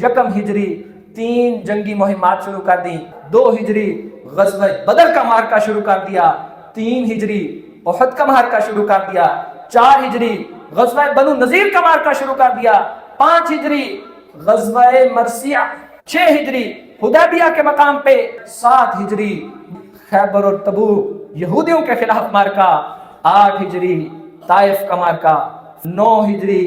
یکم ہجری 3 جنگی مہمات شروع کر دی، 2 ہجری غزوہ بدر کا معرکہ شروع کر دیا، 3 ہجری احد کا معرکہ شروع کر دیا، 4 ہجری غزوہ بنو نذیر کا معرکہ شروع کر دیا، 5 ہجری غزوہ مرثیہ، 6 ہجری حدیبیہ کے مقام پہ، 7 ہجری خیبر اور تبوک یہودیوں کے خلاف معرکہ، 8 ہجری طائف کا معرکہ، 9 ہجری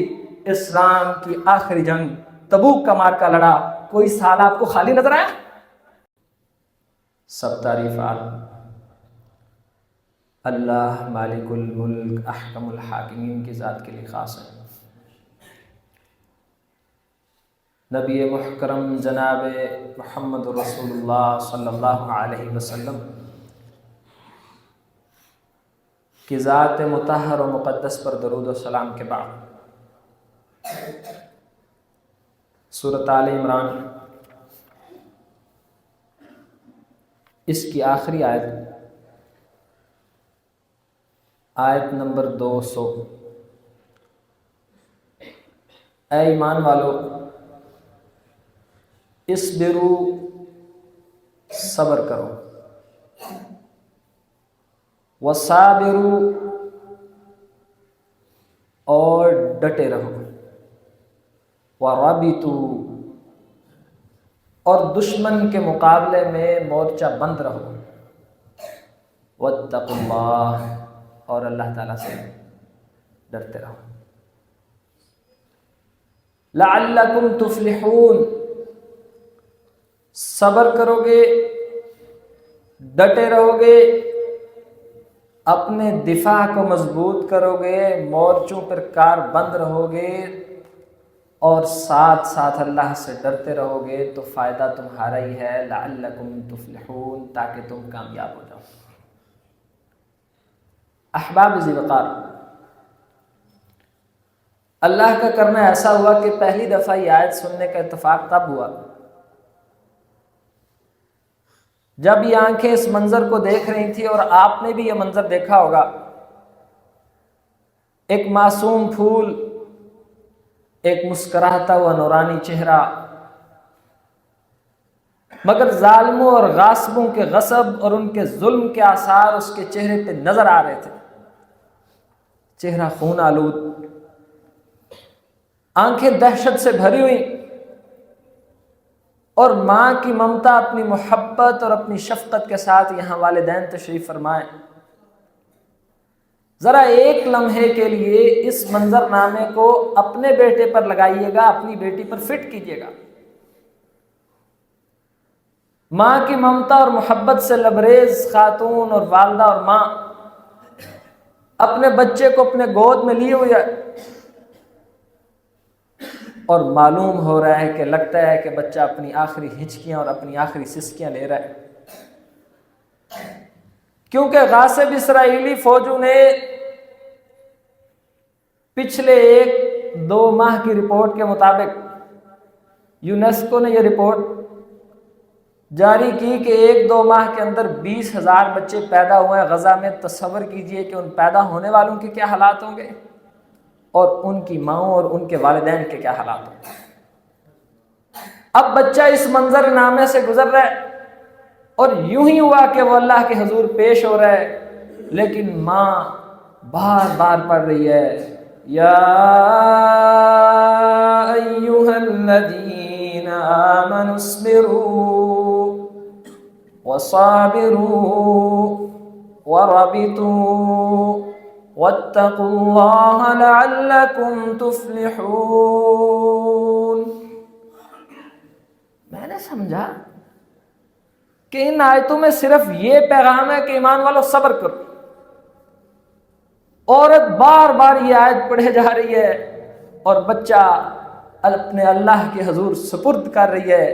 اسلام کی آخری جنگ تبوک کا معرکہ لڑا۔ کوئی سال آپ کو خالی نظر آیا؟ سب تعریفات اللہ مالک الملک احکم الحاکمین کی ذات کے لیے خاص ہے۔ نبی محترم جناب محمد رسول اللہ صلی اللہ علیہ وسلم کی ذات مطہر و مقدس پر درود و سلام کے بعد سورۃ آل عمران اس کی آخری آیت نمبر 200، اے ایمان والو اصبروا، صبر کرو، وصابروا، اور ڈٹے رہو، ورابطوا، اور دشمن کے مقابلے میں مورچہ بند رہو، واتقوا اللہ، اور اللہ تعالیٰ سے ڈرتے رہو، لعلکم تفلحون، صبر کرو گے، ڈٹے رہو گے، اپنے دفاع کو مضبوط کرو گے، مورچوں پر کار بند رہو گے، اور ساتھ ساتھ اللہ سے ڈرتے رہو گے تو فائدہ تمہارا ہی ہے، لعلکم تفلحون، تاکہ تم کامیاب ہو جاؤ۔ احباب ذی وقار، اللہ کا کرنا ایسا ہوا کہ پہلی دفعہ یہ آیت سننے کا اتفاق تب ہوا جب یہ آنکھیں اس منظر کو دیکھ رہی تھی، اور آپ نے بھی یہ منظر دیکھا ہوگا، ایک معصوم پھول، ایک مسکراتا ہوا نورانی چہرہ، مگر ظالموں اور غاصبوں کے غصب اور ان کے ظلم کے آثار اس کے چہرے پہ نظر آ رہے تھے، چہرہ خون آلود، آنکھیں دہشت سے بھری ہوئی، اور ماں کی ممتا، اپنی محبت اور اپنی شفقت کے ساتھ یہاں والدین تشریف فرمائیں۔ ذرا ایک لمحے کے لیے اس منظر نامے کو اپنے بیٹے پر لگائیے گا، اپنی بیٹی پر فٹ کیجیے گا۔ ماں کی ممتا اور محبت سے لبریز خاتون اور والدہ اور ماں اپنے بچے کو اپنے گود میں لیے ہوئے، اور معلوم ہو رہا ہے کہ لگتا ہے کہ بچہ اپنی آخری ہچکیاں اور اپنی آخری سسکیاں لے رہا ہے، کیونکہ غاصب اسرائیلی فوجوں نے پچھلے 1-2 ماہ کی رپورٹ کے مطابق، یونیسکو نے یہ رپورٹ جاری کی کہ 1-2 ماہ کے اندر 20,000 بچے پیدا ہوئے ہیں غزہ میں۔ تصور کیجئے کہ ان پیدا ہونے والوں کے کیا حالات ہوں گے، اور ان کی ماؤں اور ان کے والدین کے کیا حالات ہوں گے۔ اب بچہ اس منظر نامے سے گزر رہا ہے، اور یوں ہی ہوا کہ وہ اللہ کے حضور پیش ہو رہا ہے، لیکن ماں بار بار پڑھ رہی ہے، یا ایھا الذین آمنوا اصبروا وصابروا ورابطوا واتقوا اللہ لعلکم تفلحون۔ میں نے سمجھا کہ ان آیتوں میں صرف یہ پیغام ہے کہ ایمان والو صبر کرو۔ عورت بار بار یہ آیت پڑھے جا رہی ہے، اور بچہ اپنے اللہ کے حضور سپرد کر رہی ہے،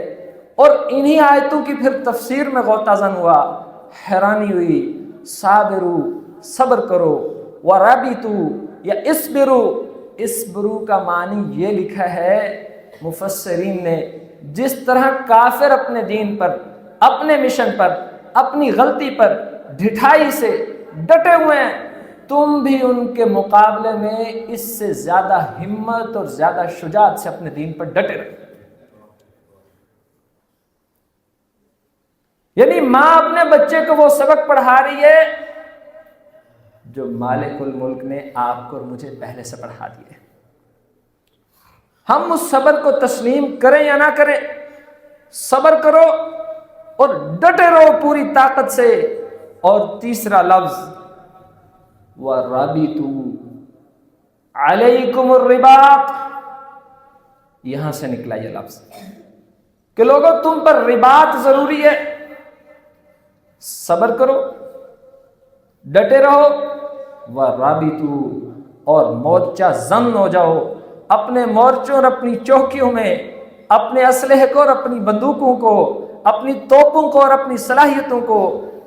اور انہی آیتوں کی پھر تفسیر میں غوطہ زن ہوا، حیرانی ہوئی۔ صابرو، صبر کرو، ورابطو یا اسبرو کا معنی یہ لکھا ہے مفسرین نے، جس طرح کافر اپنے دین پر، اپنے مشن پر، اپنی غلطی پر ڈھٹائی سے ڈٹے ہوئے ہیں، تم بھی ان کے مقابلے میں اس سے زیادہ ہمت اور زیادہ شجاعت سے اپنے دین پر ڈٹے رہو۔ یعنی ماں اپنے بچے کو وہ سبق پڑھا رہی ہے جو مالک الملک نے آپ کو اور مجھے پہلے سے پڑھا دیے. ہم اس صبر کو تسلیم کریں یا نہ کریں، صبر کرو اور ڈٹے رہو پوری طاقت سے. اور تیسرا لفظ وَرَبِطُوا عَلَيْكُمُ الرِّبَاطَ، یہاں سے نکلا یہ لفظ کہ لوگوں تم پر رباط ضروری ہے. صبر کرو، ڈٹے رہو. وَرَبِطُوا، اور مورچہ زن ہو جاؤ اپنے مورچوں اور اپنی چوکیوں میں، اپنے اسلحے کو اور اپنی بندوقوں کو، اپنی توپوں کو اور اپنی صلاحیتوں کو،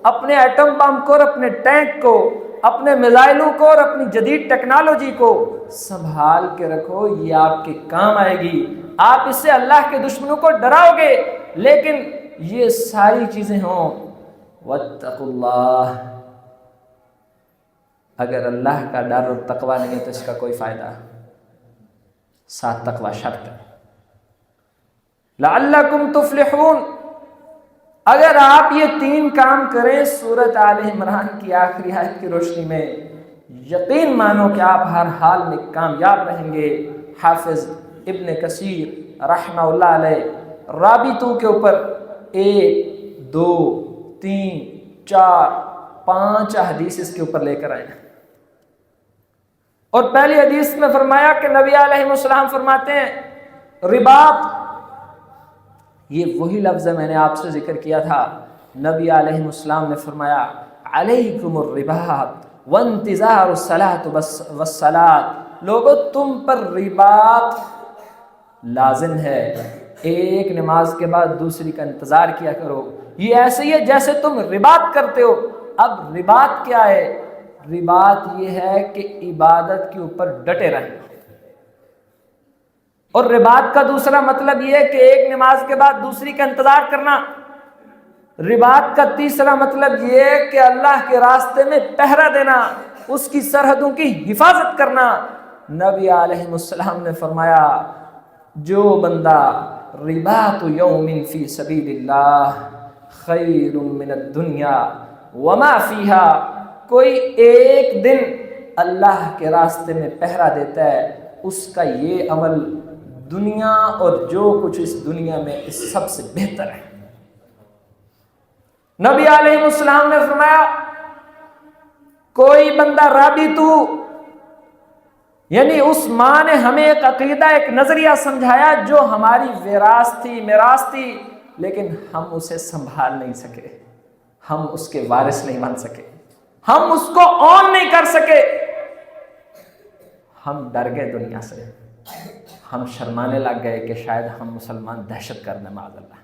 اپنے ایٹم بم کو اور اپنے ٹینک کو، اپنے میزائلوں کو اور اپنی جدید ٹیکنالوجی کو سنبھال کے رکھو. یہ آپ کے کام آئے گی. آپ اس سے اللہ کے دشمنوں کو ڈراؤ گے، لیکن یہ ساری چیزیں ہوں. واتقوا اللہ، اگر اللہ کا ڈر اور تقوی نہیں ہے تو اس کا کوئی فائدہ. ساتھ تقوی شرط ہے. لعلکم تفلحون، اگر آپ یہ 3 کام کریں سورۃ آل عمران کی آخری آیت کی روشنی میں، یقین مانو کہ آپ ہر حال میں کامیاب رہیں گے. حافظ ابن کثیر رحمہ اللہ علیہ رابطوں کے اوپر 1 2 3 4 5 حدیث اس کے اوپر لے کر آئے ہیں. اور پہلی حدیث میں فرمایا کہ نبی علیہ السلام فرماتے ہیں رباط، یہ وہی لفظ ہے میں نے آپ سے ذکر کیا تھا. نبی علیہ السلام نے فرمایا علیکم الرباط وانتظار الصلاۃ والصلاۃ، لوگوں تم پر رباط لازم ہے، ایک نماز کے بعد دوسری کا انتظار کیا کرو. یہ ایسے ہی ہے جیسے تم رباط کرتے ہو. اب رباط کیا ہے؟ رباط یہ ہے کہ عبادت کے اوپر ڈٹے رہیں. اور رباط کا دوسرا مطلب یہ ہے کہ ایک نماز کے بعد دوسری کا انتظار کرنا. رباط کا تیسرا مطلب یہ ہے کہ اللہ کے راستے میں پہرا دینا، اس کی سرحدوں کی حفاظت کرنا. نبی علیہ السلام نے فرمایا جو بندہ رباط یوم فی سبیل اللہ خیر من الدنیا وما فیہا، کوئی ایک دن اللہ کے راستے میں پہرا دیتا ہے، اس کا یہ عمل دنیا اور جو کچھ اس دنیا میں اس سب سے بہتر ہے. نبی علیہ السلام نے فرمایا کوئی بندہ رابطو، یعنی اس ماں نے ہمیں ایک عقیدہ، ایک نظریہ سمجھایا جو ہماری میراث تھی، لیکن ہم اسے سنبھال نہیں سکے، ہم اس کے وارث نہیں بن سکے، ہم اس کو اون نہیں کر سکے. ہم ڈر گئے دنیا سے، ہم شرمانے لگ گئے کہ شاید ہم مسلمان دہشت گرد ہیں معاذ اللہ.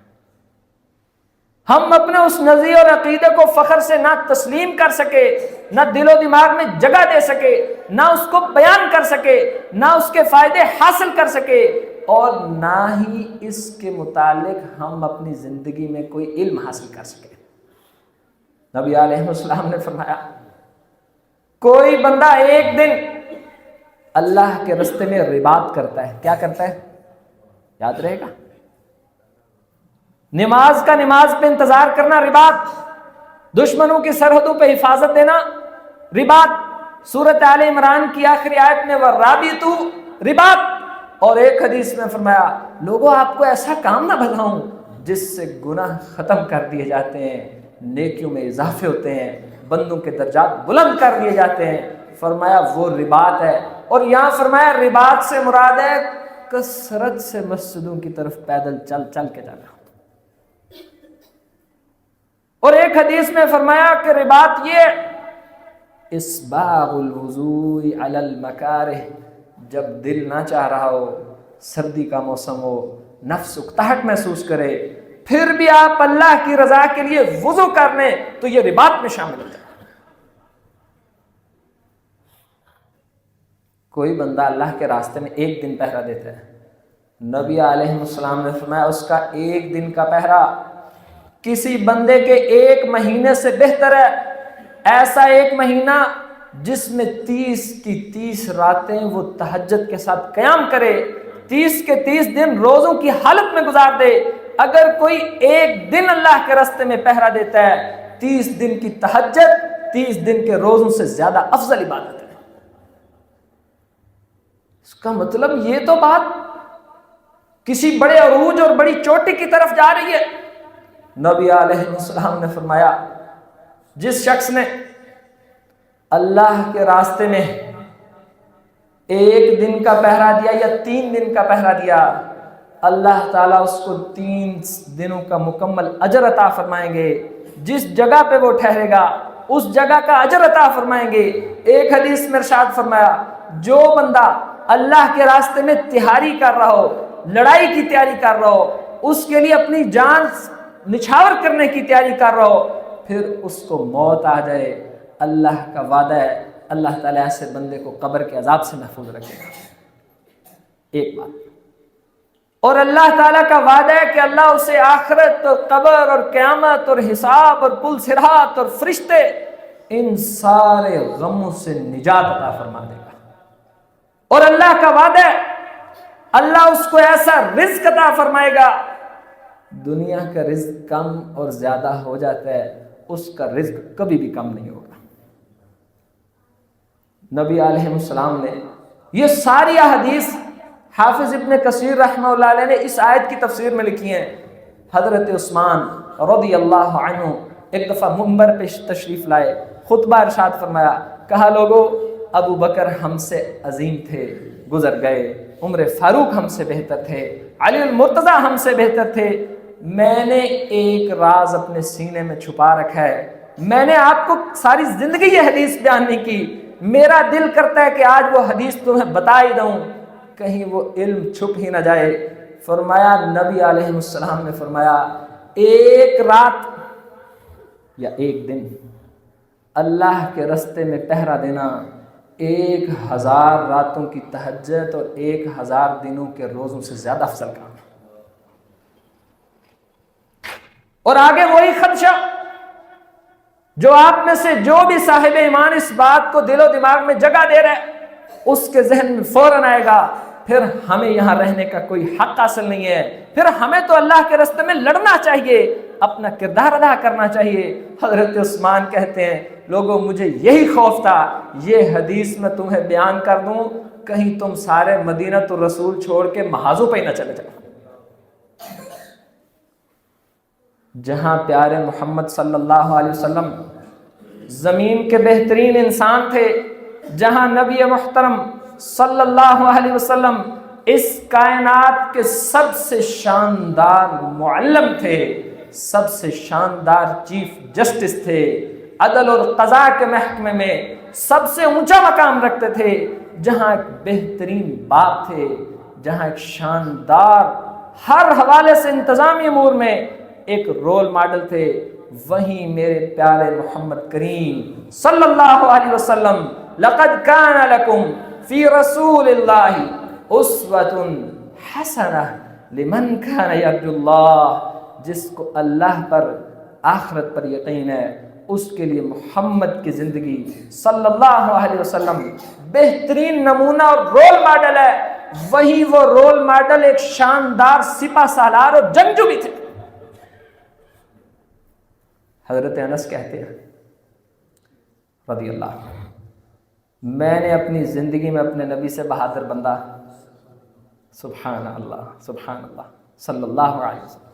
ہم اپنے اس نظریے اور عقیدے کو فخر سے نہ تسلیم کر سکے، نہ دل و دماغ میں جگہ دے سکے، نہ اس کو بیان کر سکے، نہ اس کے فائدے حاصل کر سکے، اور نہ ہی اس کے متعلق ہم اپنی زندگی میں کوئی علم حاصل کر سکے. نبی علیہ السلام نے فرمایا کوئی بندہ ایک دن اللہ کے راستے میں رباط کرتا ہے. کیا کرتا ہے؟ یاد رہے گا، نماز کا نماز پہ انتظار کرنا رباط، دشمنوں کی سرحدوں پہ حفاظت دینا رباط. سورۃ آل عمران کی آخری آیت میں وَرَابِطُوا رباط. اور ایک حدیث میں فرمایا لوگوں آپ کو ایسا کام نہ بتاؤں جس سے گناہ ختم کر دیے جاتے ہیں، نیکیوں میں اضافے ہوتے ہیں، بندوں کے درجات بلند کر دیے جاتے ہیں. فرمایا وہ رباط ہے. اور یہاں فرمایا رباط سے مراد ہے کثرت سے مسجدوں کی طرف پیدل چل چل کے جانا. اور ایک حدیث میں فرمایا کہ رباط یہ اسباغ الوضوء علی المکارہ، جب دل نہ چاہ رہا ہو، سردی کا موسم ہو، نفس اکتاہٹ محسوس کرے، پھر بھی آپ اللہ کی رضا کے لیے وضو کر لیں تو یہ رباط میں شامل ہو جائے. کوئی بندہ اللہ کے راستے میں ایک دن پہرا دیتا ہے، نبی علیہ السلام نے فرمایا اس کا ایک دن کا پہرا کسی بندے کے 1 مہینے سے بہتر ہے. ایسا 1 مہینہ جس میں 30 کی 30 راتیں وہ تہجد کے ساتھ قیام کرے، 30 کے 30 دن روزوں کی حالت میں گزار دے، اگر کوئی ایک دن اللہ کے راستے میں پہرا دیتا ہے 30 دن کی تہجد 30 دن کے روزوں سے زیادہ افضل عبادت ہے۔ اس کا مطلب یہ تو بات کسی بڑے عروج اور بڑی چوٹی کی طرف جا رہی ہے۔ نبی علیہ السلام نے فرمایا جس شخص نے اللہ کے راستے میں 1 دن کا پہرا دیا یا 3 دن کا پہرا دیا، اللہ تعالیٰ اس کو 3 دنوں کا مکمل اجر عطا فرمائیں گے۔ جس جگہ پہ وہ ٹھہرے گا اس جگہ کا اجر عطا فرمائیں گے۔ ایک حدیث میں ارشاد فرمایا جو بندہ اللہ کے راستے میں تیاری کر رہا ہو، لڑائی کی تیاری کر رہا ہو، اس کے لیے اپنی جان نچھاور کرنے کی تیاری کر رہا ہو، پھر اس کو موت آ جائے، اللہ کا وعدہ ہے اللہ تعالیٰ ایسے بندے کو قبر کے عذاب سے محفوظ رکھے گا۔ ایک بات اور اللہ تعالیٰ کا وعدہ ہے کہ اللہ اسے آخرت اور قبر اور قیامت اور حساب اور پل صراط اور فرشتے ان سارے غموں سے نجات عطا فرما دے گا۔ اور اللہ کا وعدہ ہے اللہ اس کو ایسا رزق عطا فرمائے گا، دنیا کا رزق کم اور زیادہ ہو جاتا ہے، اس کا رزق کبھی بھی کم نہیں ہوگا۔ نبی علیہ السلام نے یہ ساری احادیث حافظ ابن کثیر رحمہ اللہ علیہ نے اس آیت کی تفسیر میں لکھی ہیں۔ حضرت عثمان رضی اللہ عنہ ایک دفعہ منبر پہ تشریف لائے، خطبہ ارشاد فرمایا، کہا لوگو ابو بکر ہم سے عظیم تھے گزر گئے، عمر فاروق ہم سے بہتر تھے، علی المرتضیٰ ہم سے بہتر تھے، میں نے ایک راز اپنے سینے میں چھپا رکھا ہے، میں نے آپ کو ساری زندگی یہ حدیث بیان نہیں کی، میرا دل کرتا ہے کہ آج وہ حدیث تمہیں بتا ہی دوں، کہیں وہ علم چھپ ہی نہ جائے۔ فرمایا نبی علیہ السلام نے فرمایا ایک رات یا ایک دن اللہ کے راستے میں پہرا دینا 1000 راتوں کی تہجد اور 1000 دنوں کے روزوں سے زیادہ افضل کام ہے۔ اور آگے وہی خدشہ جو آپ میں سے جو بھی صاحب ایمان اس بات کو دل و دماغ میں جگہ دے رہے اس کے ذہن میں فوراً آئے گا پھر ہمیں یہاں رہنے کا کوئی حق حاصل نہیں ہے، پھر ہمیں تو اللہ کے راستے میں لڑنا چاہیے، اپنا کردار ادا کرنا چاہیے۔ حضرت عثمان کہتے ہیں لوگوں مجھے یہی خوف تھا یہ حدیث میں تمہیں بیان کر دوں کہیں تم سارے مدینہ تو رسول چھوڑ کے محاذوں پہ ہی نہ چلے جاؤ۔ جہاں پیارے محمد صلی اللہ علیہ وسلم زمین کے بہترین انسان تھے، جہاں نبی محترم صلی اللہ علیہ وسلم اس کائنات کے سب سے شاندار معلم تھے، سب سے شاندار چیف جسٹس تھے، عدل اور قضاء کے محکمے میں سب سے اونچا مقام رکھتے تھے، جہاں ایک بہترین باپ تھے، جہاں ایک شاندار ہر حوالے سے انتظامی امور میں ایک رول ماڈل تھے، وہیں میرے پیارے محمد کریم صلی اللہ علیہ وسلم لقد کان لکم فی رسول اللہ اسوۃ حسنہ لمن کان یرجو اللہ، جس کو اللہ پر آخرت پر یقین ہے اس کے لیے محمد کی زندگی صلی اللہ علیہ وسلم بہترین نمونہ اور رول ماڈل ہے۔ وہی وہ رول ماڈل ایک شاندار سپہ سالار اور جنگجو بھی تھے۔ حضرت انس کہتے ہیں رضی اللہ عنہ میں نے اپنی زندگی میں اپنے نبی سے بہادر بندہ سبحان اللہ صلی اللہ علیہ وسلم۔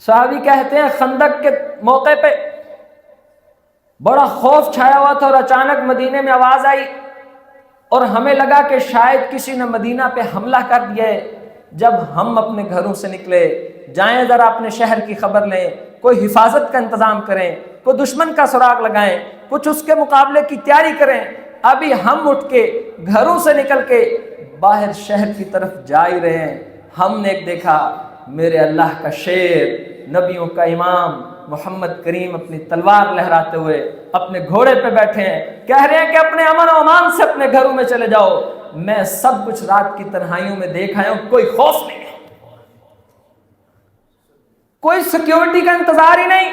صحابی کہتے ہیں خندق کے موقع پہ بڑا خوف چھایا ہوا تھا اور اچانک مدینے میں آواز آئی اور ہمیں لگا کہ شاید کسی نے مدینہ پہ حملہ کر دیا ہے۔ جب ہم اپنے گھروں سے نکلے جائیں ذرا اپنے شہر کی خبر لیں، کوئی حفاظت کا انتظام کریں، کوئی دشمن کا سراغ لگائیں، کچھ اس کے مقابلے کی تیاری کریں۔ ابھی ہم اٹھ کے گھروں سے نکل کے باہر شہر کی طرف جا ہی رہے ہیں، ہم نے ایک دیکھا میرے اللہ کا شیر نبیوں کا امام محمد کریم اپنی تلوار لہراتے ہوئے اپنے گھوڑے پہ بیٹھے ہیں، کہہ رہے ہیں کہ اپنے امن و امان سے اپنے گھروں میں چلے جاؤ، میں سب کچھ رات کی تنہائیوں میں دیکھ آیا ہوں، کوئی خوف نہیں ہے، کوئی سیکیورٹی کا انتظار ہی نہیں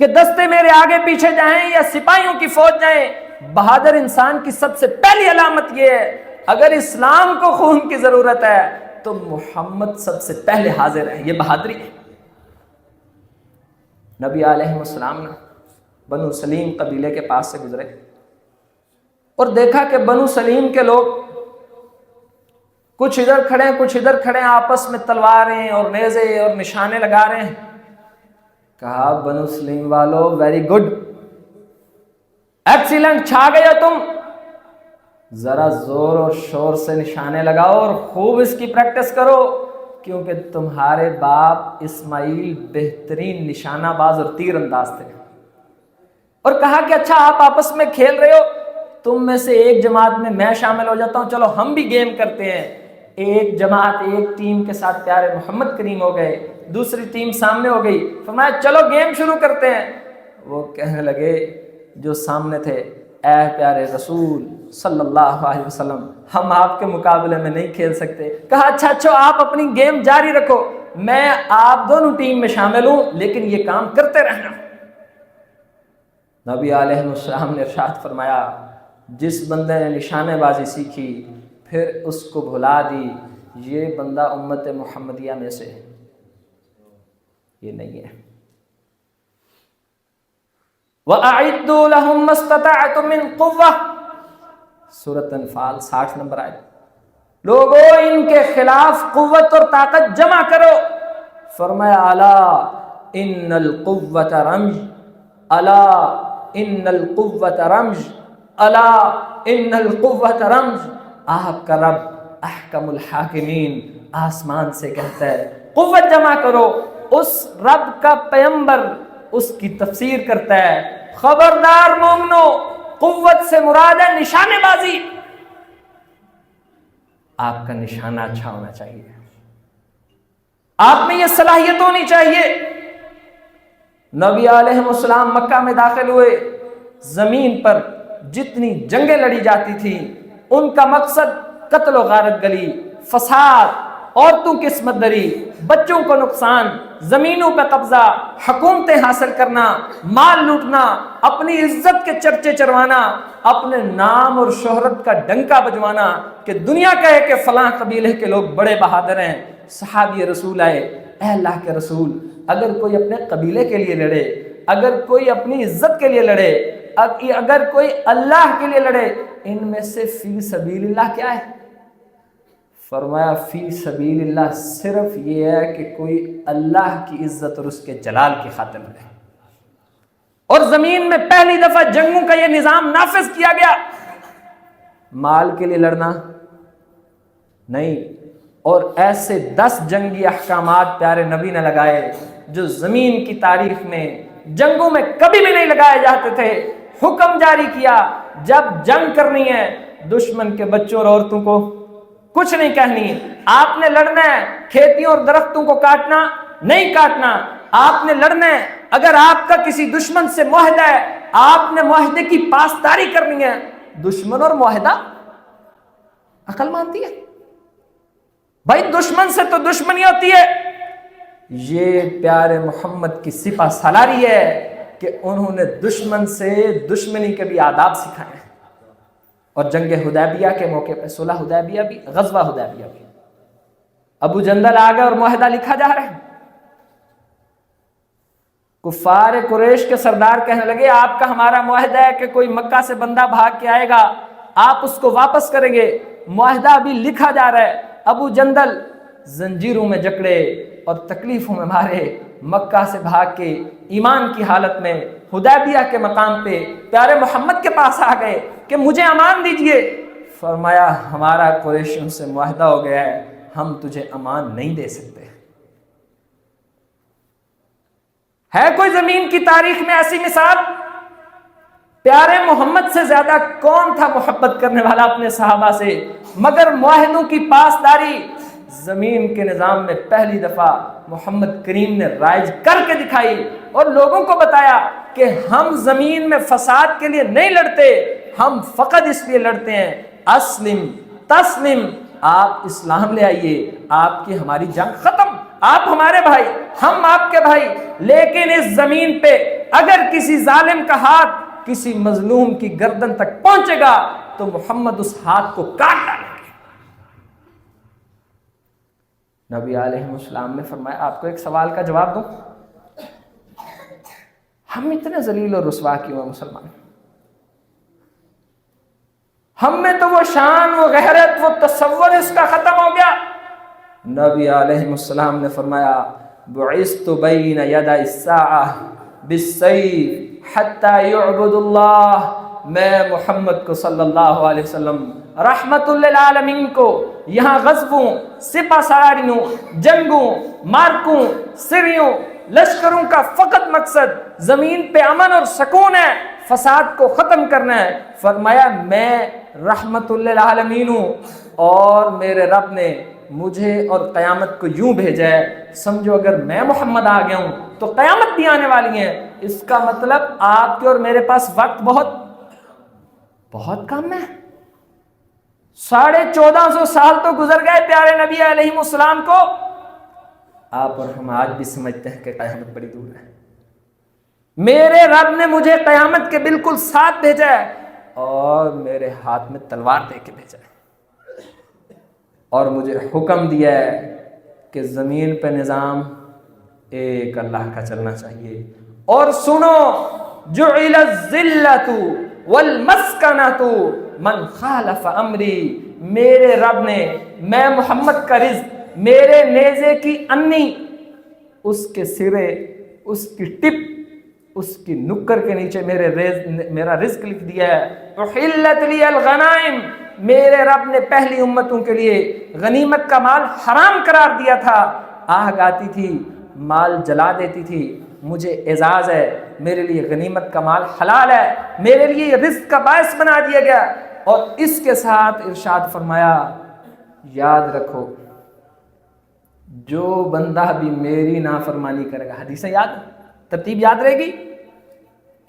کہ دستے میرے آگے پیچھے جائیں یا سپاہیوں کی فوج جائیں۔ بہادر انسان کی سب سے پہلی علامت یہ ہے اگر اسلام کو خون کی ضرورت ہے تو محمد سب سے پہلے حاضر ہے. یہ بہادری ہے. نبی علیہ السلام نے بنو سلیم قبیلے کے پاس سے گزرے اور دیکھا کہ بنو سلیم کے لوگ کچھ ادھر کھڑے ہیں کچھ ادھر کھڑے ہیں، آپس میں تلواریں اور نیزے اور نشانے لگا رہے ہیں. کہا بنو سلیم والو ویری گڈ، ایکسیلنٹ، چھا گیا تم. ذرا زور اور شور سے نشانے لگاؤ اور خوب اس کی پریکٹس کرو، کیونکہ تمہارے باپ اسماعیل بہترین نشانہ باز اور تیر انداز تھے. اور کہا کہ اچھا آپ آپس میں کھیل رہے ہو، تم میں سے ایک جماعت میں میں شامل ہو جاتا ہوں، چلو ہم بھی گیم کرتے ہیں. ایک جماعت ایک ٹیم کے ساتھ پیارے محمد کریم ہو گئے، دوسری ٹیم سامنے ہو گئی. فرمایا چلو گیم شروع کرتے ہیں. وہ کہنے لگے جو سامنے تھے، اے پیارے رسول صلی اللہ علیہ وسلم، ہم آپ کے مقابلے میں نہیں کھیل سکتے. کہا اچھا آپ اپنی گیم جاری رکھو، میں آپ دونوں ٹیم میں شامل ہوں، لیکن یہ کام کرتے رہنا. نبی علیہ السلام نے ارشاد فرمایا جس بندے نے نشانے بازی سیکھی پھر اس کو بھلا دی، یہ بندہ امت محمدیہ میں سے یہ نہیں ہے. وَأَعِدُّوا لَهُمْ مَا اسْتَطَعْتُم مِّن قُوَّةٍ، سورۃ انفال 60 نمبر آیت. لوگو ان کے خلاف قوت اور طاقت جمع کرو. فرمایا الا ان القوۃ رمج، الا ان القوۃ رمج، الا ان القوۃ رمج. آپ کا رب احکم الحاکمین آسمان سے کہتا ہے قوت جمع کرو. اس رب کا پیغمبر اس کی تفسیر کرتا ہے خبردار مومنو، قوت سے مراد ہے نشانے بازی. آپ کا نشانہ اچھا ہونا چاہیے، آپ میں یہ صلاحیت ہونی چاہیے. نبی علیہ السلام مکہ میں داخل ہوئے، زمین پر جتنی جنگیں لڑی جاتی تھی ان کا مقصد قتل و غارت گری، فساد، عورتوں کی عصمت دری، بچوں کو نقصان، زمینوں پہ قبضہ، حکومتیں حاصل کرنا، مال لوٹنا، اپنی عزت کے چرچے چروانا، اپنے نام اور شہرت کا ڈنکا بجوانا کہ دنیا کہے کہ فلاں قبیلے کے لوگ بڑے بہادر ہیں. صحابی رسول آئے، اے اللہ کے رسول، اگر کوئی اپنے قبیلے کے لیے لڑے، اگر کوئی اپنی عزت کے لیے لڑے، اگر کوئی اللہ کے لیے لڑے، ان میں سے فی سبیل اللہ کیا ہے؟ فرمایا فی سبیل اللہ صرف یہ ہے کہ کوئی اللہ کی عزت اور اس کے جلال کی خاطر لڑے. اور زمین میں پہلی دفعہ جنگوں کا یہ نظام نافذ کیا گیا. مال کے لیے لڑنا نہیں. اور ایسے 10 جنگی احکامات پیارے نبی نے لگائے جو زمین کی تاریخ میں جنگوں میں کبھی بھی نہیں لگائے جاتے تھے. حکم جاری کیا جب جنگ کرنی ہے دشمن کے بچوں اور عورتوں کو کچھ نہیں کہنی، آپ نے لڑنا ہے. کھیتیوں اور درختوں کو کاٹنا نہیں کاٹنا، آپ نے لڑنا ہے. اگر آپ کا کسی دشمن سے معاہدہ ہے آپ نے معاہدے کی پاسداری کرنی ہے. دشمن اور معاہدہ عقل مانتی ہے بھائی، دشمن سے تو دشمنی ہوتی ہے. یہ پیارے محمد کی سپہ سالاری ہے کہ انہوں نے دشمن سے دشمنی کے بھی آداب سکھائے ہیں. اور جنگ حدیبیہ کے موقع پہ، صلح حدیبیہ بھی، غزوہ حدیبیہ بھی، ابو جندل آ گئے اور معاہدہ لکھا جا رہا ہے. کفار قریش کے سردار کہنے لگے آپ کا ہمارا معاہدہ ہے کہ کوئی مکہ سے بندہ بھاگ کے آئے گا آپ اس کو واپس کریں گے. معاہدہ ابھی لکھا جا رہا ہے. ابو جندل زنجیروں میں جکڑے اور تکلیفوں میں مارے، مکہ سے بھاگ کے ایمان کی حالت میں حدیبیہ کے مقام پہ پیارے محمد کے پاس آ گئے کہ مجھے امان دیجئے. فرمایا ہمارا قریشیوں سے معاہدہ ہو گیا ہے، ہم تجھے امان نہیں دے سکتے. ہے کوئی زمین کی تاریخ میں ایسی مثال؟ پیارے محمد سے زیادہ کون تھا محبت کرنے والا اپنے صحابہ سے؟ مگر معاہدوں کی پاسداری زمین کے نظام میں پہلی دفعہ محمد کریم نے رائج کر کے دکھائی اور لوگوں کو بتایا کہ ہم زمین میں فساد کے لیے نہیں لڑتے، ہم فقط اس لیے لڑتے ہیں اسلم تسلم، آپ اسلام لے آئیے، آپ کی ہماری جنگ ختم، آپ ہمارے بھائی ہم آپ کے بھائی. لیکن اس زمین پہ اگر کسی ظالم کا ہاتھ کسی مظلوم کی گردن تک پہنچے گا تو محمد اس ہاتھ کو کاٹ ڈالیں گے. نبی علیہ السلام نے فرمایا آپ کو ایک سوال کا جواب دوں؟ ہم اتنے ذلیل اور رسوا کیوں ہیں مسلمان؟ ہم میں تو وہ شان، وہ غیرت، وہ تصور اس کا ختم ہو گیا۔ نبی علیہ السلام نے فرمایا بعثت بین یدی الساعہ بالسیف حتی یعبد اللہ، میں محمد کو صلی اللہ علیہ وسلم رحمت للعالمین کو یہاں غزبوں، سپہ سالاریوں، جنگوں، مارکوں، سریوں، لشکروں کا فقط مقصد زمین پہ امن اور سکون ہے، فساد کو ختم کرنا ہے۔ فرمایا میں رحمت للعالمین ہوں اور میرے رب نے مجھے اور قیامت کو یوں بھیجا ہے، سمجھو اگر میں محمد آ گیا ہوں تو قیامت بھی آنے والی ہے۔ اس کا مطلب آپ کے اور میرے پاس وقت بہت بہت کم ہے۔ 1450 سال تو گزر گئے پیارے نبی علیہ السلام کو، آپ اور ہم آج بھی سمجھتے ہیں کہ قیامت بڑی دور ہے۔ میرے رب نے مجھے قیامت کے بالکل ساتھ بھیجا ہے اور میرے ہاتھ میں تلوار دے کے بھیجا ہے، اور مجھے حکم دیا ہے کہ زمین پہ نظام ایک اللہ کا چلنا چاہیے۔ اور سنو، جعل الذلۃ والمسکنۃ من خالف امری، میرے رب نے، میں محمد کا رزق، میرے نیزے کی انی، اس کے سرے، اس کی ٹپ، اس کی نکر کے نیچے میرا رزق لکھ دیا ہے۔ احلت لی الغنائم، میرے رب نے پہلی امتوں کے لیے غنیمت کا مال حرام قرار دیا تھا، آگ آتی تھی مال جلا دیتی تھی، مجھے اعزاز ہے میرے لیے غنیمت کا مال حلال ہے، میرے لیے یہ رزق کا باعث بنا دیا گیا۔ اور اس کے ساتھ ارشاد فرمایا یاد رکھو جو بندہ بھی میری نافرمانی کرے گا، حدیثیں یاد، ترتیب یاد رہے گی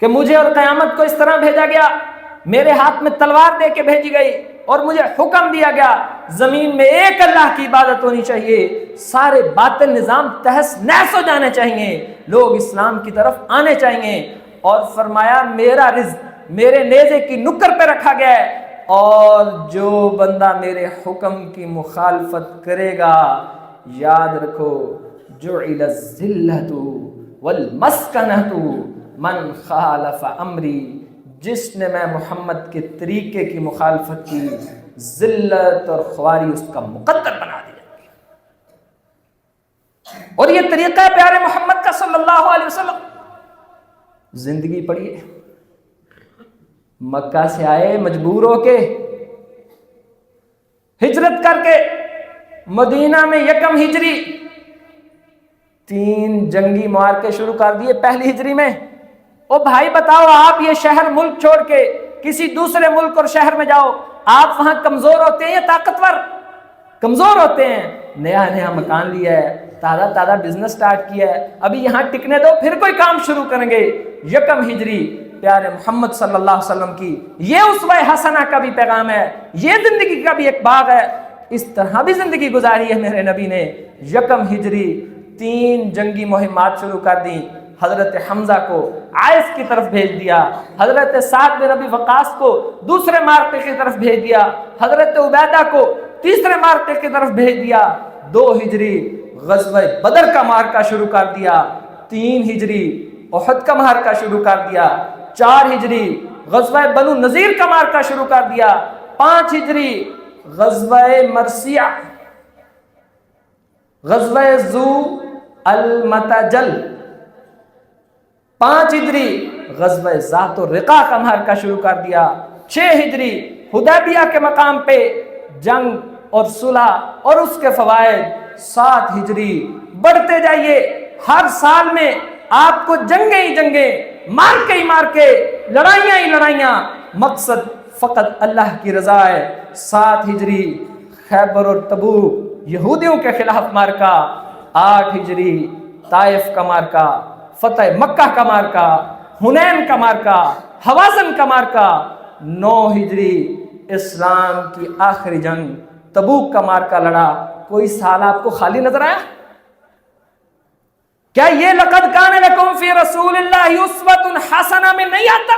کہ مجھے اور قیامت کو اس طرح بھیجا گیا، میرے ہاتھ میں تلوار دے کے بھیجی گئی اور مجھے حکم دیا گیا زمین میں ایک اللہ کی عبادت ہونی چاہیے، سارے باطل نظام تہس نہس ہو جانے چاہیے، لوگ اسلام کی طرف آنے چاہیے۔ اور فرمایا میرا رزق میرے نیزے کی نکر پہ رکھا گیا ہے، اور جو بندہ میرے حکم کی مخالفت کرے گا یاد رکھو جعل الذلۃ والمسکنۃ من خالف امری، جس نے میں محمد کے طریقے کی مخالفت کی ذلت اور خواری اس کا مقدر بنا دیا۔ اور یہ طریقہ ہے پیارے محمد کا صلی اللہ علیہ وسلم۔ زندگی پڑھیے، مکہ سے آئے مجبور ہو کے، ہجرت کر کے مدینہ میں 1 ہجری 3 جنگی معرکے شروع کر دیے پہلی ہجری میں۔ او بھائی بتاؤ، آپ یہ شہر ملک چھوڑ کے کسی دوسرے ملک اور شہر میں جاؤ، آپ وہاں کمزور ہوتے ہیں یا طاقتور؟ کمزور ہوتے ہیں۔ نیا مکان لیا ہے، تازہ بزنس سٹارٹ کیا ہے، ابھی یہاں ٹکنے دو پھر کوئی کام شروع کریں گے۔ 1 ہجری پیارے محمد صلی اللہ علیہ وسلم کی یہ اسوہ حسنہ کا بھی پیغام ہے، یہ زندگی کا بھی ایک باغ ہے، اس طرح بھی زندگی گزاری ہے میرے نبی نے۔ 1 ہجری 3 جنگی مہمات شروع کر دیں، حضرت حمزہ کو عائف کی طرف بھیج دیا، حضرت سعد بن ابی وقاص کو دوسرے معرکے کی طرف بھیج دیا، حضرت عبیدہ کو تیسرے معرکے کی طرف بھیج دیا۔ 2 ہجری غزوہ بدر کا معرکہ شروع کر دیا، 3 ہجری احد کا معرکہ شروع کر دیا، 4 ہجری غزوہ بنو نذیر کا معرکہ شروع کر دیا، 5 ہجری غزوہ مرثیہ، غزوہ ذو المتجل، 5 ہجری غزوہ ذات الرقاع کا معرکہ شروع کر دیا، 6 ہجری حدیبیہ کے مقام پہ جنگ اور صلح اور اس کے فوائد، 7 ہجری بڑھتے جائیے، ہر سال میں آپ کو جنگیں ہی جنگیں، مارکے ہی مارکے، لڑائیاں ہی لڑائیاں، مقصد فقط اللہ کی رضا ہے۔ 7 ہجری خیبر اور تبوک یہودیوں کے خلاف مارکا، 8 ہجری طائف کا مارکا، فتح مکہ کا مارکا، حنین کا مارکا، حوازن کا مارکا، 9 ہجری اسلام کی آخری جنگ تبوک کا مارکا لڑا۔ کوئی سال آپ کو خالی نظر آیا؟ کیا یہ لقد کان لکم فی رسول اللہ اسوۃ حسنہ میں نہیں آتا؟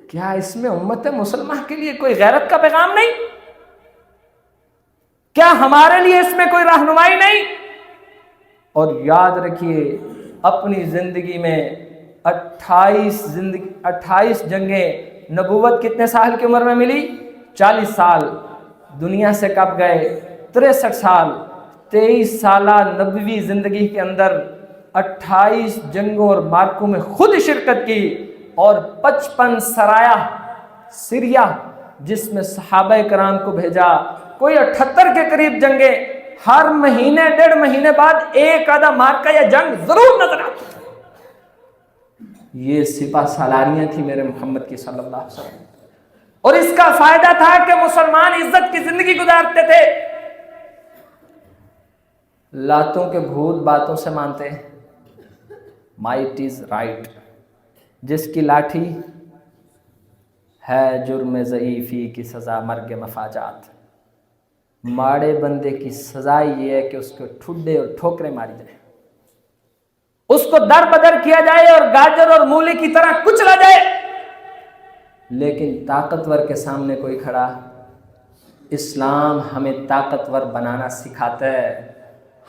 کیا اس میں امت مسلمہ کے لیے کوئی غیرت کا پیغام نہیں؟ کیا ہمارے لیے اس میں کوئی رہنمائی نہیں؟ اور یاد رکھیے اپنی زندگی میں 28 جنگیں، نبوت کتنے سال کی عمر میں ملی؟ 40 سال۔ دنیا سے کب گئے؟ 63 سال۔ 23 سالہ نبوی زندگی کے اندر 28 جنگوں اور مارکوں میں خود شرکت کی، اور 55 سرایہ سیریا جس میں صحابہ کرام کو بھیجا، کوئی 78 کے قریب جنگیں، ہر مہینے 1.5 مہینے بعد ایک آدھا مارکا یا جنگ ضرور نظر آتی۔ یہ سپہ سالاریاں تھی میرے محمد کی صلی اللہ علیہ وسلم، اور اس کا فائدہ تھا کہ مسلمان عزت کی زندگی گزارتے تھے۔ لاتوں کے بھوت باتوں سے مانتے ہیں، مائٹ از رائٹ، جس کی لاٹھی ہے جرم ضعیفی کی سزا مرگ مفاجات۔ ماڑے بندے کی سزا یہ ہے کہ اس کو ٹھڈے اور ٹھوکریں ماری جائیں، اس کو در بدر کیا جائے اور گاجر اور مولی کی طرح کچلا جائے۔ لیکن طاقتور کے سامنے کوئی کھڑا، اسلام ہمیں طاقتور بنانا سکھاتا ہے،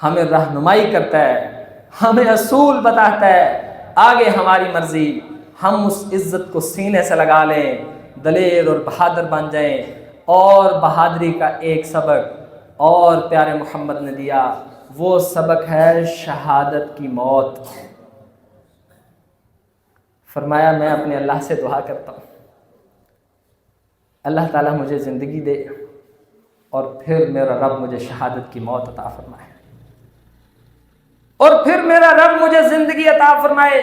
ہمیں رہنمائی کرتا ہے، ہمیں اصول بتاتا ہے، آگے ہماری مرضی۔ ہم اس عزت کو سینے سے لگا لیں، دلیر اور بہادر بن جائیں۔ اور بہادری کا ایک سبق اور پیارے محمد نے دیا، وہ سبق ہے شہادت کی موت۔ فرمایا میں اپنے اللہ سے دعا کرتا ہوں اللہ تعالیٰ مجھے زندگی دے اور پھر میرا رب مجھے شہادت کی موت عطا فرمائے، اور پھر میرا رب مجھے زندگی عطا فرمائے،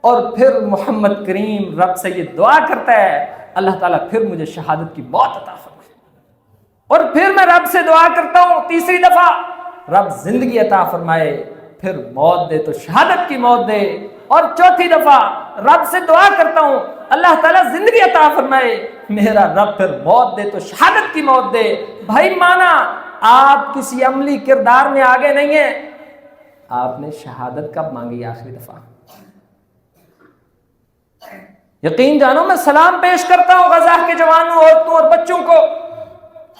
اور پھر محمد کریم رب سے یہ دعا کرتا ہے اللہ تعالیٰ پھر مجھے شہادت کی موت عطا فرمائے، اور پھر میں رب سے دعا کرتا ہوں تیسری دفعہ رب زندگی عطا فرمائے، پھر موت دے تو شہادت کی موت دے، اور چوتھی دفعہ رب سے دعا کرتا ہوں اللہ تعالیٰ زندگی عطا فرمائے، میرا رب پھر موت دے تو شہادت کی موت دے۔ بھائی مانا آپ کسی عملی کردار میں آگے نہیں ہیں، آپ نے شہادت کب مانگی آخری دفعہ؟ یقین جانو میں سلام پیش کرتا ہوں غزہ کے جوانوں، عورتوں اور بچوں کو،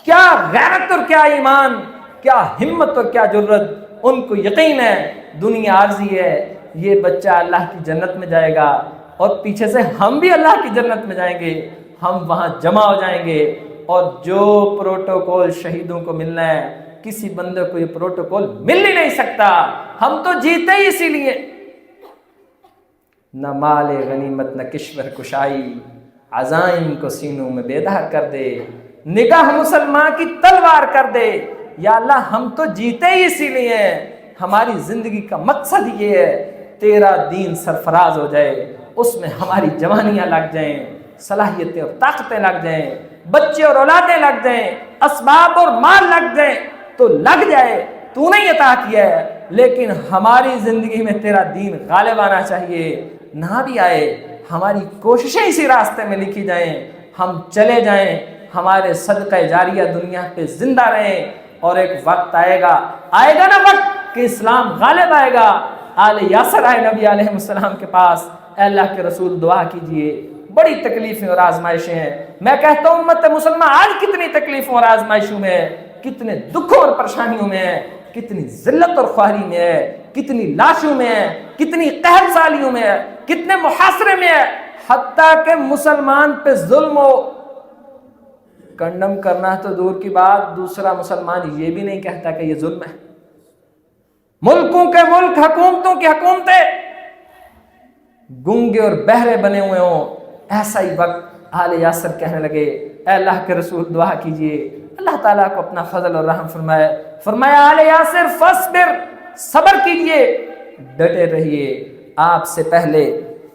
کیا غیرت اور کیا ایمان، کیا ہمت اور کیا جرت۔ ان کو یقین ہے دنیا عارضی ہے، یہ بچہ اللہ کی جنت میں جائے گا، اور پیچھے سے ہم بھی اللہ کی جنت میں جائیں گے، ہم وہاں جمع ہو جائیں گے۔ اور جو پروٹوکول شہیدوں کو ملنا ہے، کسی بندے کو یہ پروٹوکول مل ہی نہیں سکتا، ہم تو جیتے ہی اسی لیے۔ نہ مال غنیمت نہ کشور کشائی، عزائم کو سینوں میں بیدار کر دے، نگاہ مسلمان کی تلوار کر دے۔ یا اللہ ہم تو جیتے ہی اسی لیے ہیں، ہماری زندگی کا مقصد یہ ہے تیرا دین سرفراز ہو جائے، اس میں ہماری جوانیاں لگ جائیں، صلاحیتیں اور طاقتیں لگ جائیں، بچے اور اولادیں لگ جائیں، اسباب اور مال لگ جائیں، تو لگ جائے، تو نے عطا کیا ہے، لیکن ہماری زندگی میں تیرا دین غالب آنا چاہیے۔ نہ بھی آئے ہماری کوششیں اسی راستے میں لکھی جائیں، ہم چلے جائیں، ہمارے صدقہ جاریہ دنیا پہ زندہ رہیں، اور ایک وقت آئے گا نا وقت کہ اسلام غالب آئے گا۔ آل یاسر آئے نبی علیہ السلام کے پاس، اے اللہ کے رسول دعا کیجئے، بڑی تکلیفیں اور آزمائشیں ہیں۔ میں کہتا ہوں امت مسلمہ آج کتنی تکلیفوں اور آزمائشوں میں ہے، کتنے دکھوں اور پریشانیوں میں ہے، کتنی ذلت اور خواری میں ہے، کتنی لاشوں میں ہے، کتنی قہر سالیوں میں ہے، کتنے محاصرے میں ہے، حتیٰ کہ مسلمان پہ ظلم ہو، کنڈم کرنا تو دور کی بات، دوسرا مسلمان یہ بھی نہیں کہتا کہ یہ ظلم ہے۔ ملکوں کے ملک، حکومتوں کی حکومتیں گونگے اور بہرے بنے ہوئے ہوں، ایسا ہی وقت آل یاسر کہنے لگے اے اللہ کے رسول دعا کیجئے اللہ تعالیٰ کو اپنا فضل اور رحم فرمائے۔ فرمایا آل یاسر فصبر، صبر کیجئے، ڈٹے رہیے، آپ سے پہلے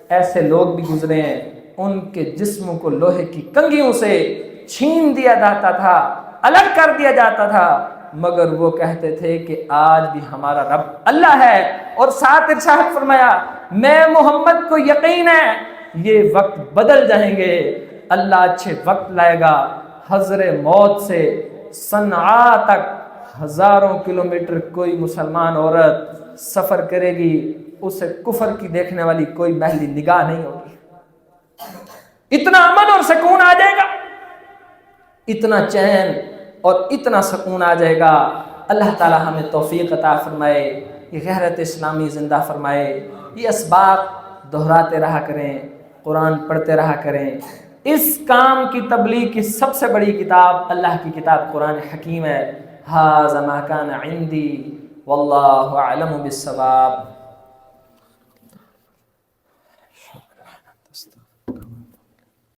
ایسے لوگ بھی گزرے ہیں، ان کے جسموں کو لوہے کی کنگھیوں سے چھین دیا جاتا تھا، الگ کر دیا جاتا تھا، مگر وہ کہتے تھے کہ آج بھی ہمارا رب اللہ ہے۔ اور ساتھ ارشاد فرمایا میں محمد کو یقین ہے یہ وقت بدل جائیں گے، اللہ اچھے وقت لائے گا، حضر موت سے صنعاء تک ہزاروں کلومیٹر کوئی مسلمان عورت سفر کرے گی، اسے کفر کی دیکھنے والی کوئی محلی نگاہ نہیں ہوگی، اتنا امن اور سکون آ جائے گا، اتنا چین اور اتنا سکون آ جائے گا۔ اللہ تعالی ہمیں توفیق عطا فرمائے، یہ غیرت اسلامی زندہ فرمائے۔ یہ اسباق دہراتے رہا کریں، قرآن پڑھتے رہا کریں۔ اس کام کی تبلیغ کی سب سے بڑی کتاب اللہ کی کتاب قرآن حکیم ہے۔ ھذا ما کان عندی واللہ اعلم بالصواب۔